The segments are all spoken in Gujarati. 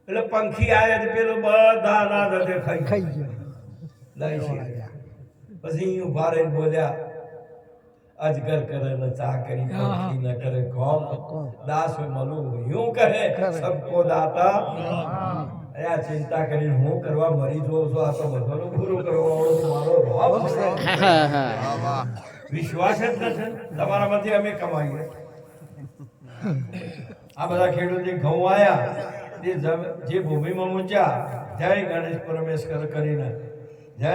એટલે પંખી આવે તો પેલું બધા ના દે ખાઈ ગયો પછી ઉભા રહીને બોલ્યા અજગર કરે ને ચા કરી પંખી ન કરે કોમ દાસ મળું યું કહે સબકો દાતા આ ચિંતા કરીને હું કરવા મરી જોઉં છું આ તો બધાનું પૂરું કરવા મારો રોબ છે વિશ્વાસ જ નથી તમારામાંથી અમે કમાઈએ આ બધા ખેડૂતો ઘઉં આયા જે ભૂમિમાં મૂક્યા જય ગણેશ પરમેશ્વર કરીને જય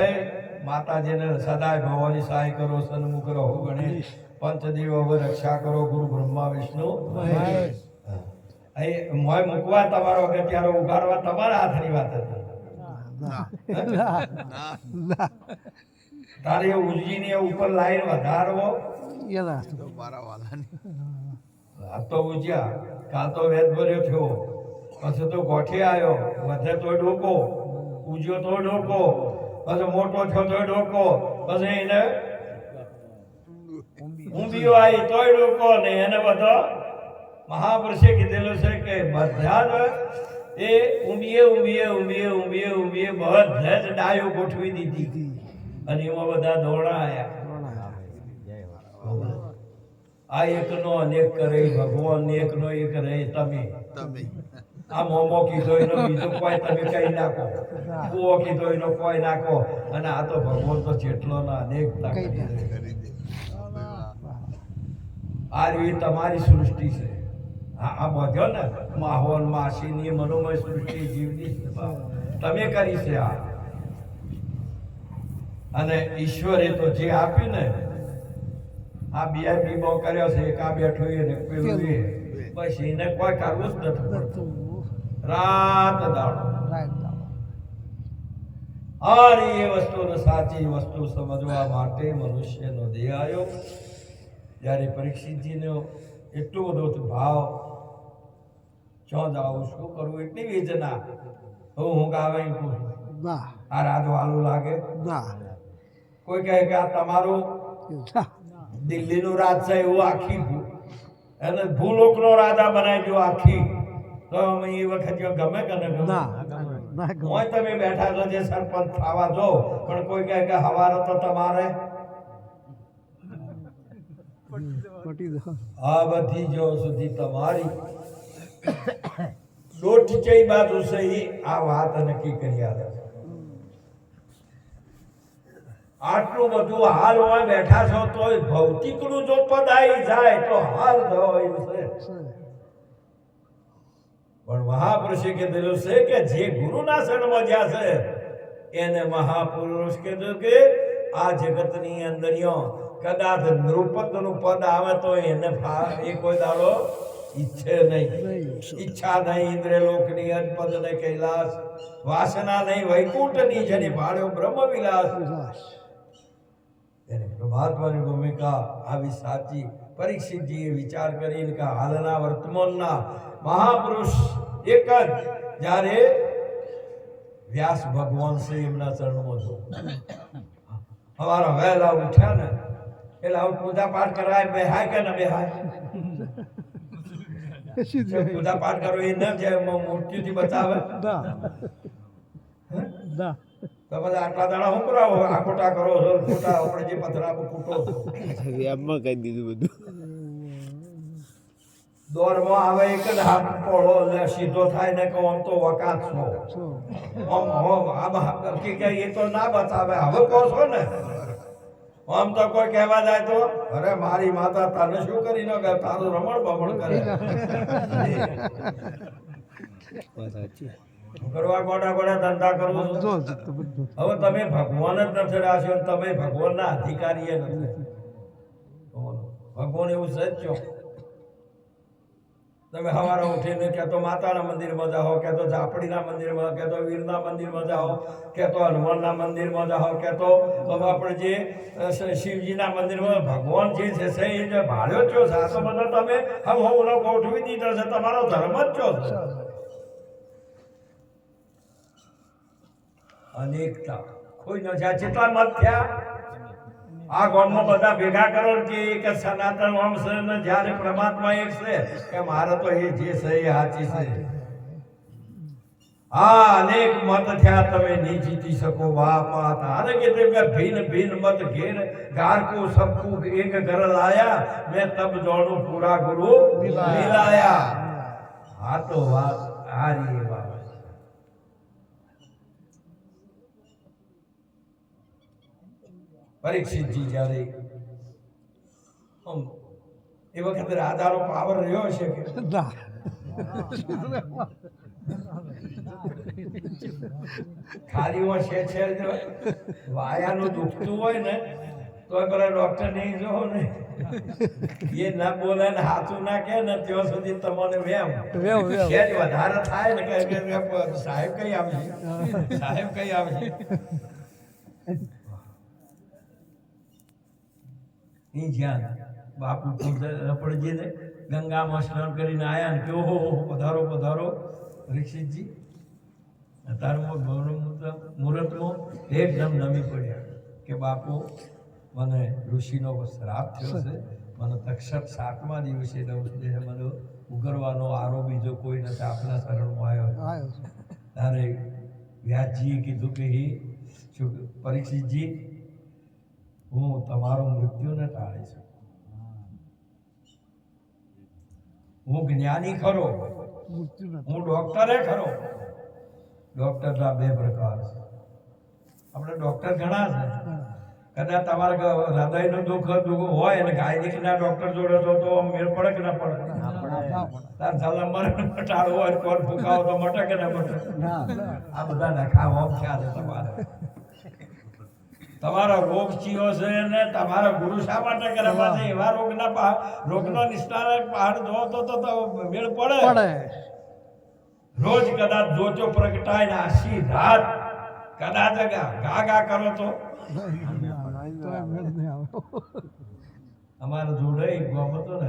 માતાજીને સદાય ભવાની સહાય કરો સન્મુખ રહો ગણેશ પંચદેવ રક્ષા કરો ગુરુ બ્રહ્મા વિષ્ણુ મોય મૂકવા તમારો અત્યારે ઉગાડવા તમારા હાથની વાત હતી તારે ઉજીની ઉપર લાઈન વધારવો આ તો ઉજ્યા કાલ તો વેદ ભર્યો થયો પછી તો ગોઠે આવ્યો વધે તો ડોકો ઉજ્યો તો ડોકો પછી મોટો થયો તો ડોકો પછી એને ઊંબીઓ આવી તોય ડોકો ને એને બધો મહાપુરુષે કીધેલું છે કે બધા એ ઊંબીએ બધા જ ડાયો ગોઠવી દીધી અને એમાં બધા દોડા આયા આ એકનો અનેક કરે ભગવાન એકનો એક રહે તમે આ મોમો કીધો એનો બીજો કોઈ તમે કઈ નાખો કુવો કીધો એનો કોઈ નાખો અને આ તો ભગવાન તો જેટલો ના અનેક આ રીત તમારી સૃષ્ટિ છે આ બધો ને માહોલ માસીની મનોમય સૃષ્ટિ જીવની તમે કરી છે આ અને ઈશ્વરે તો જે આપ્યું ને આ બીબો કર્યો છે એક આ બેઠું ને પેલું એ બસ એને કોઈ કરવું જ નથી પડતું રાત દાડો આ એ વસ્તુને સાચી વસ્તુ સમજવા માટે મનુષ્યનો દેહ આવ્યો જ્યારે પરીક્ષિતજીનો એટલો બધો ભાવ ચો જાઉં શું કરવું એટલી વેદના હું ગાવે આ રાજો હાલું લાગે કોઈ કહે કે આ તમારું દિલ્હીનું રાજ છે એવું આખી એને ભૂલોકનો રાજા બનાવી દો આખી તો અમે એ વખત ગમે કે ન ગમે તમે બેઠા છો જે સરપંચ થવા જો પણ કોઈ કહે કે હવારે તો તમારે આ બધી જો સુધી તમારી દોઢ ચઈ બાજુ છે આ વાત નક્કી કરી આવે આટલું બધું હાલ હોય બેઠા છો તો ભૌતિક નું જો પદ આવી જાય તો હાલ થયો છે પણ મહાપુરુષે કીધેલું છે કે જે ગુરુના શરણમાં જ્યાં છે એને મહાપુરુષ કીધું કે આ જગતની અંદર કદાચ નૃપત નું પદ આવે તો એને એ કોઈ દાડો ઈચ્છે નહીં ઈચ્છા નહીં ઇન્દ્રલોકની અજપદ ને કૈલાસ વાસના નહીં વૈકુંઠની જેની ભાડ્યો બ્રહ્મ વિલાસ એને પ્રભાતવાની ભૂમિકા આવી સાચી પરીક્ષિતજીએ વિચાર કરીને કે હાલના વર્તમાનના મહાપુરુષ એક જ જ્યારે વ્યાસ ભગવાન છે એમના ચરણમાં જો અમારા વહેલા ઉઠ્યા ને એટલે આવું પૂજા પાઠ કરાય બેહાય કે ન બેહાય પૂજા પાઠ કરો એ ન છે મૂર્તિથી બચાવે તો બધા આટલા દાડા હું કરાવો આ ખોટા કરો છો ખોટા આપણે જે પથરા કૂટો એમમાં કહી દીધું બધું દોરમાં આવે એક જ હાથ પોળો એટલે સીધો થાય ને કે આમ તો વકાત છો કે એ તો ના બતાવે હવે કહો છો ને આમ તો કોઈ કહેવા જાય તો અરે મારી માતા તને શું કરી ન કરે તારું રમણ બમણ કરે કરવા ગોડા ગોડા ધંધા કરવું હવે તમે ભગવાન જ નથી રાખ્યો તમે ભગવાનના અધિકારી નથી ભગવાન એવું સચ્યો તમે સવારે ઉઠીને કે તો માતાના મંદિરમાં જાઓ કે તો ઝાપડીના મંદિરમાં કે તો વીરના મંદિરમાં જાઓ કે તો હનુમાનના મંદિરમાં જાઓ કે તો આપણે જે શિવજીના મંદિરમાં ભગવાન જે છે એ જે ભાડ્યો છો છે આ તો બધો તમે હું ગોઠવી દીધો છે તમારો ધર્મ જ છો અનેકતા કોઈ ન જાય જેટલા મત થયા આ ગામમાં બધા ભેગા કરો કે સનાતન વંશ ને જ્યારે પરમાત્મા એક છે કે મારે તો એ જે છે એ સાચી છે હા અનેક મત થયા તમે નહીં જીતી શકો બાપા તારે કે ભિન્ન ભિન્ન મત ઘેર ગાર કો સબકો એક ઘર લાયા મેં તબ જોડો પૂરા ગુરુ મિલાયા હા તો વાત આ રહી વાત પરીક્ષિતજી જ્યારે એ વખતે રાધાનો પાવર રહ્યો છે કે ખાલી છે વાયાનું દુખતું હોય ને તો પેલા ડોક્ટર નહીં જો ને એ ના બોલે ને હાથું ના કે ને ત્યાં સુધી તમને વેમ શેજ વધારે થાય ને કે સાહેબ કઈ આવશે સાહેબ કઈ આવશે એ જ્યાં બાપુ રપડજીને ગંગામાં સ્નાન કરીને આયા ને કે ઓહો પધારો પધારો પરીક્ષિતજી અત્યારમાં મુહૂર્તમાં એકદમ નમી પડ્યા કે બાપુ મને ઋષિનો શ્રાપ થયો છે મને તક્ષક 7મા દિવસે મને ઉગરવાનો આરો બીજો કોઈ નથી આપના શરણમાં આવ્યો ત્યારે વ્યાસજીએ કીધું કે હે પરીક્ષિતજી હું તમારું મૃત્યુ ન ટાળી શકું હું જ્ઞાની ખરો હું ડોક્ટરે ખરો ડોક્ટરના 2 પ્રકાર છે આપણે ડોક્ટર ઘણા છે કદાચ તમારા હૃદયનું દુઃખ હોય અને ગાયનિકના ડોક્ટર જોડે તો મેળ પડે કે ના પડે તાર જલમર ટાળવો હોય કોણ ફૂંકાવો તો મટે કે ના મટે આ બધા નખા હોમ ખ્યાલ છે તમારો રોગ ચીયો છે ને તમારા ગુરુ શા માટે કરે પાછા એવા રોગનો નિષ્ણાત પહાડ જો તો મેળ પડે રોજ કદાચ જોજો પ્રગટાય ને આશી રાત કદાચ ગા કરો તો અમારે જોડે ગમતો ને